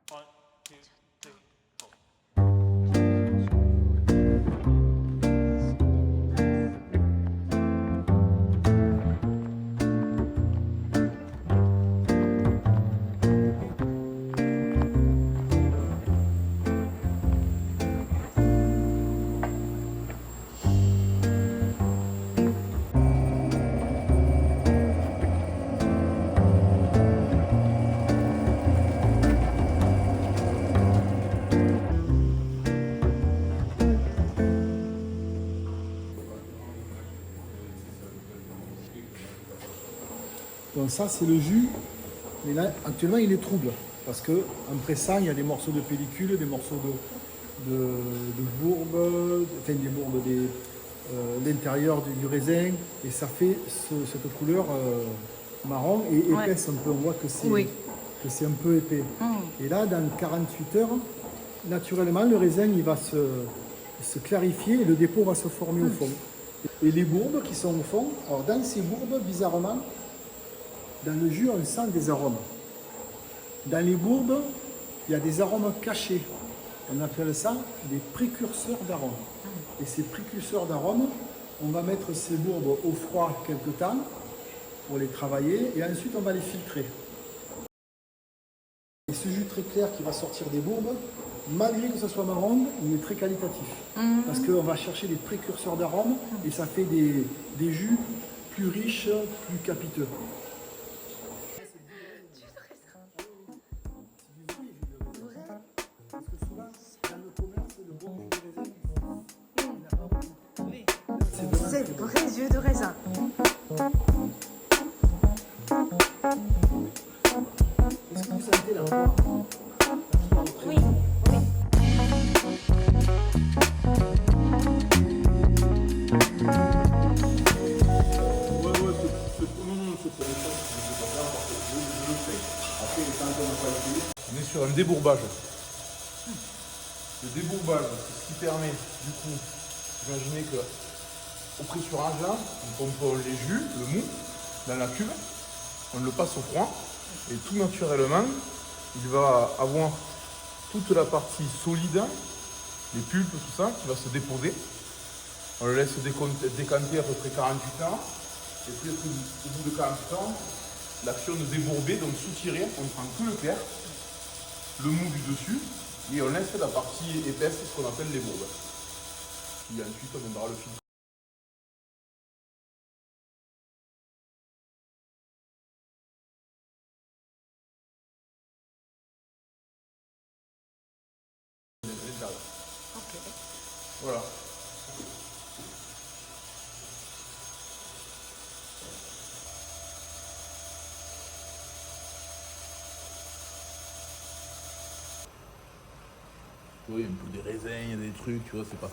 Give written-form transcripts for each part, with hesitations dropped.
1, 2, 3, 4. Donc ça c'est le jus, mais là actuellement il est trouble parce que en pressant il y a des morceaux de pellicule, des morceaux de bourbe, enfin des bourbes, l'intérieur du raisin et ça fait cette couleur marron et épaisse un peu. On voit que c'est un peu épais. Et là dans 48 heures, naturellement le raisin il va se clarifier et le dépôt va se former au fond. Et les bourbes qui sont au fond, alors dans ces bourbes, bizarrement, dans le jus, on sent des arômes. Dans les bourbes, il y a des arômes cachés. On appelle ça des précurseurs d'arômes. Et ces précurseurs d'arômes, on va mettre ces bourbes au froid quelque temps pour les travailler et ensuite on va les filtrer. Et ce jus très clair qui va sortir des bourbes, malgré que ce soit marron, il est très qualitatif. Parce qu'on va chercher des précurseurs d'arômes et ça fait des jus plus riches, plus capiteux. C'est vrai jus de raisin. Est-ce que vous sentez la poire? Oui. On est sur un débourbage. Le débourbage, c'est ce qui permet, du coup, imaginez que au pressurage là, on pompe les jus, le mou, dans la cuve, on le passe au froid, et tout naturellement, il va avoir toute la partie solide, les pulpes, tout ça, qui va se déposer. On le laisse décanter à peu près 48 heures, et puis au bout de 48 heures, l'action de débourber, donc soutirer, on prend que le clair, le mou du dessus, et on laisse la partie épaisse, ce qu'on appelle les bourbes. Et ensuite, on viendra le filtrer. Ok. Voilà. Tu vois, il y a un peu des raisins, il y a des trucs, tu vois, c'est pas...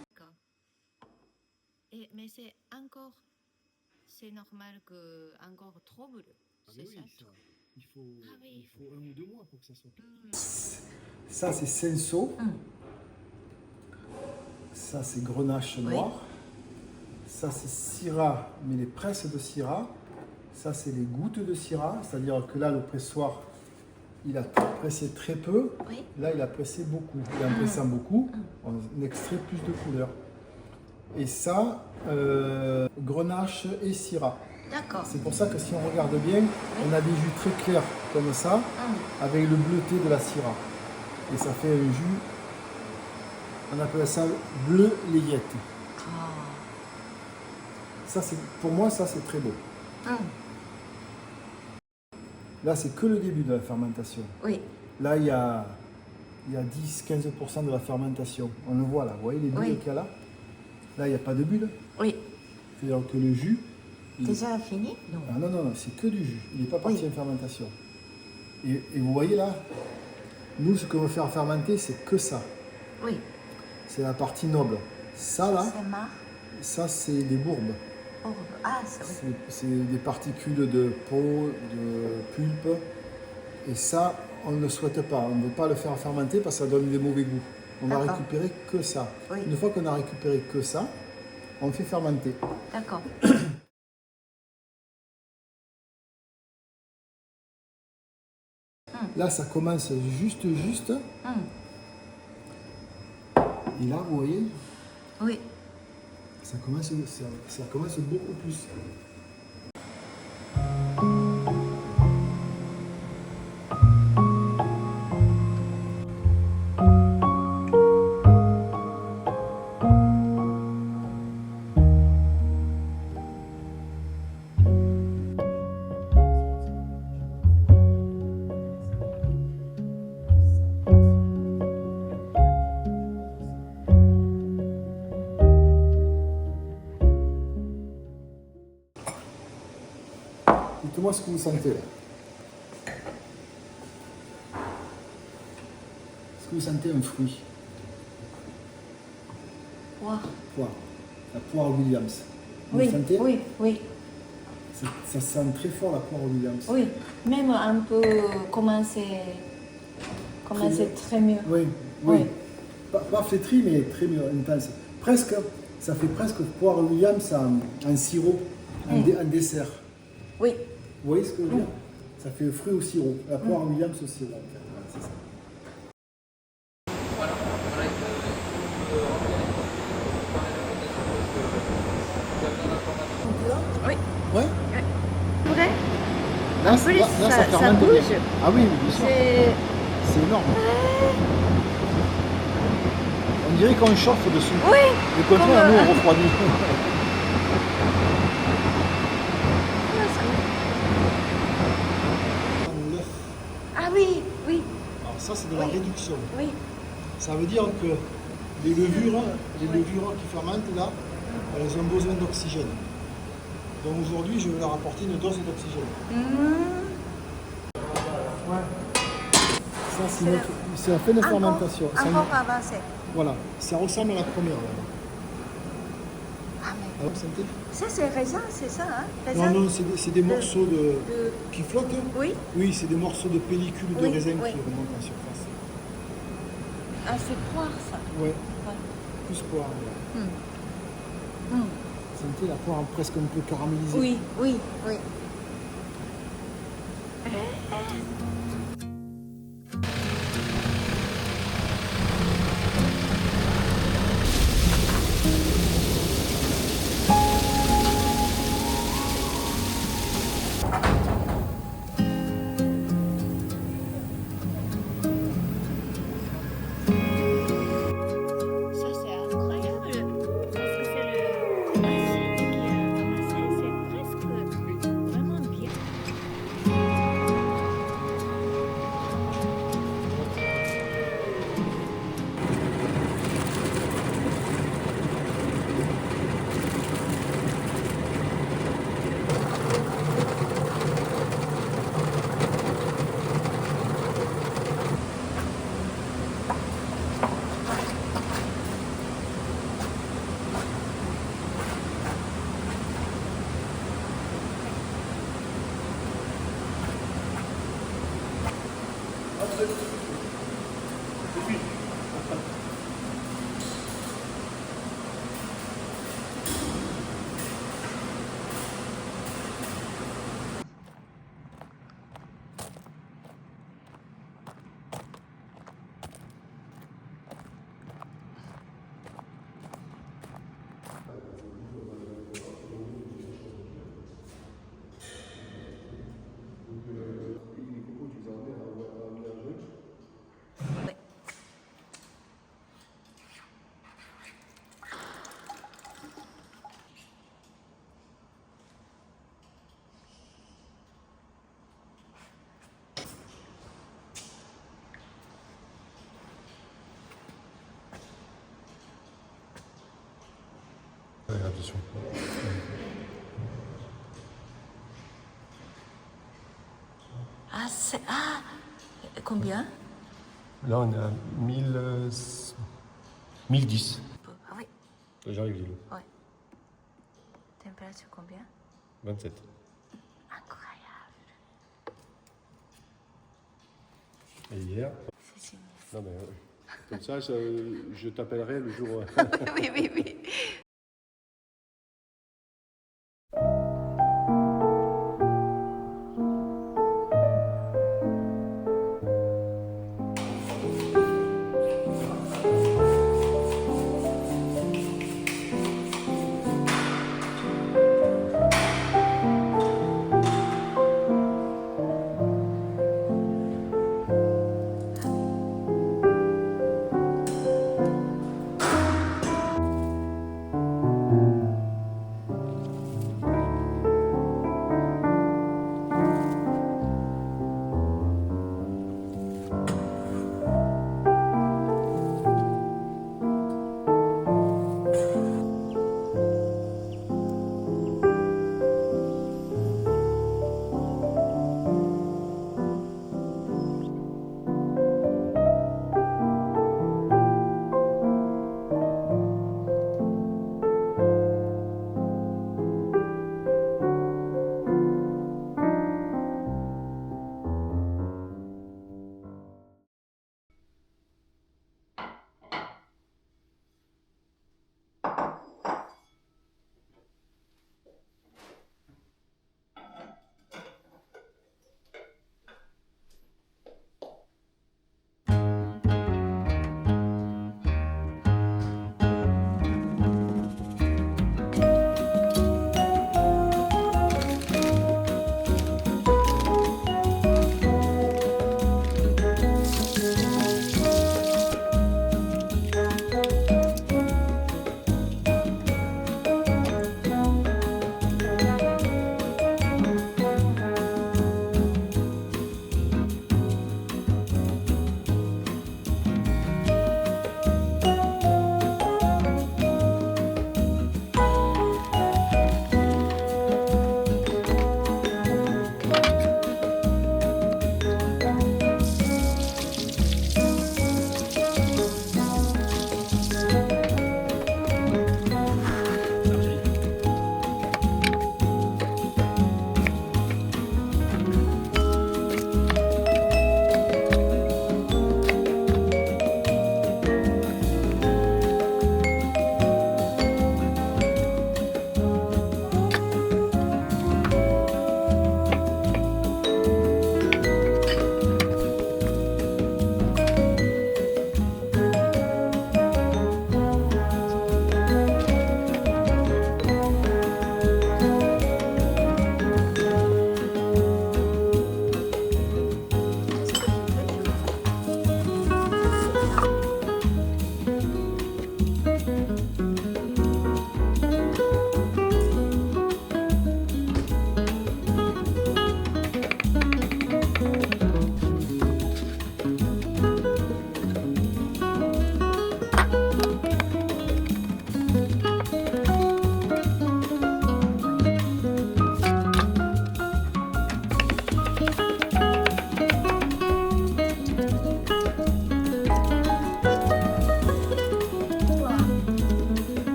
D'accord. Mais c'est normal que encore trouble, c'est ça? Il faut, Ah oui. il faut 1 ou 2 mois pour que ça soit tout. Ça c'est cinceau. Ça c'est grenache noir. Ça c'est syrah, mais les presses de syrah. Ça c'est les gouttes de syrah, c'est-à-dire que là le pressoir il a pressé très peu, Oui. là il a pressé beaucoup. Et en pressant beaucoup, on extrait plus de couleur. Et ça, grenache et syrah. D'accord. C'est pour ça que si on regarde bien, on a des jus très clairs comme ça, avec le bleuté de la syrah. Et ça fait un jus, on appelle ça bleu layette. Ça, pour moi, ça c'est très beau. Là, c'est que le début de la fermentation. Oui. Là, il y a 10-15% de la fermentation. On le voit là, vous voyez les bulles qu'il y a là? Là, il n'y a pas de bulles. Oui. C'est-à-dire que le jus... Déjà fini? Non. Ah non, c'est que du jus. Il n'est pas parti en fermentation. Et vous voyez là, nous, ce qu'on veut faire fermenter, c'est que ça. Oui. C'est la partie noble. Ça là, C'est marre. ça c'est les bourbes. Orbe. Ah, ça oui. C'est des particules de peau, de pulpe. Et ça, on ne le souhaite pas. On ne veut pas le faire fermenter parce que ça donne des mauvais goûts. On va D'accord. récupérer que ça. Oui. Une fois qu'on a récupéré que ça, on fait fermenter. D'accord. Là, ça commence juste. Hum. Et là, vous voyez, Oui. ça commence beaucoup plus. Dites-moi ce que vous sentez là. Est-ce que vous sentez un fruit? Poire. Poire. La poire Williams. Vous Oui, le sentez? oui, oui, Ça sent très fort la poire Williams. oui. Même un peu commencer très mieux. Oui, oui. Pas flétri, mais très mieux, intense. Presque, ça fait presque poire Williams en sirop, en dessert. Oui. Vous voyez ce que je veux dire? Ça fait fruit au sirop. La poire Williams au sirop. En fait. Voilà, c'est ça. Oui. Ouais. Vrai. Là, plus, là, ça fermente bouge. bien. Ah oui, bien sûr. C'est... C'est énorme. On dirait qu'on chauffe dessus. Oui. Le contraire, Comme, nous, on refroidit. Ah oui, oui, Alors ça, c'est de la réduction. oui. Ça veut dire que les levures qui fermentent là, elles ont besoin d'oxygène. Donc aujourd'hui, je vais leur apporter une dose d'oxygène. Ça, c'est la fin de fermentation. Ça, Encore avancé. voilà, ça ressemble à la première. Là. Ah, mais Alors, vous sentez? ça, c'est raisin, c'est ça, hein? Raisin. Non, non, c'est des morceaux de- qui flottent. Oui. Oui, c'est des morceaux de pellicule de Oui, raisin oui. qui remontent en surface. Ah, c'est poire, ça. Ouais, plus poire. Ouais. Hum. Vous sentez la poire presque un peu caramélisée. Oui, oui, oui. Ça, c'est incroyable. Parce que c'est le acide qui a ramassé. C'est presque vraiment bien. Attention. Ah, c'est... Ah, combien? Là, on est à 1010. Ah oui, J'arrive, dis-le. ouais. Température. température combien? 27. Incroyable. Et hier? C'est génial. Non mais comme ça, je t'appellerai le jour. Oui, oui, oui.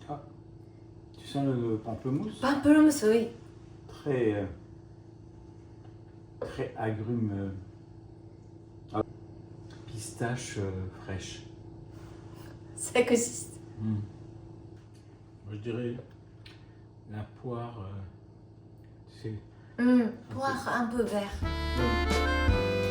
Ah, tu sens le pamplemousse? Pamplemousse, oui. Très, très agrume. Pistache fraîche. Ça existe. Moi, je dirais la poire, tu sais. Poire un peu vert. Ouais.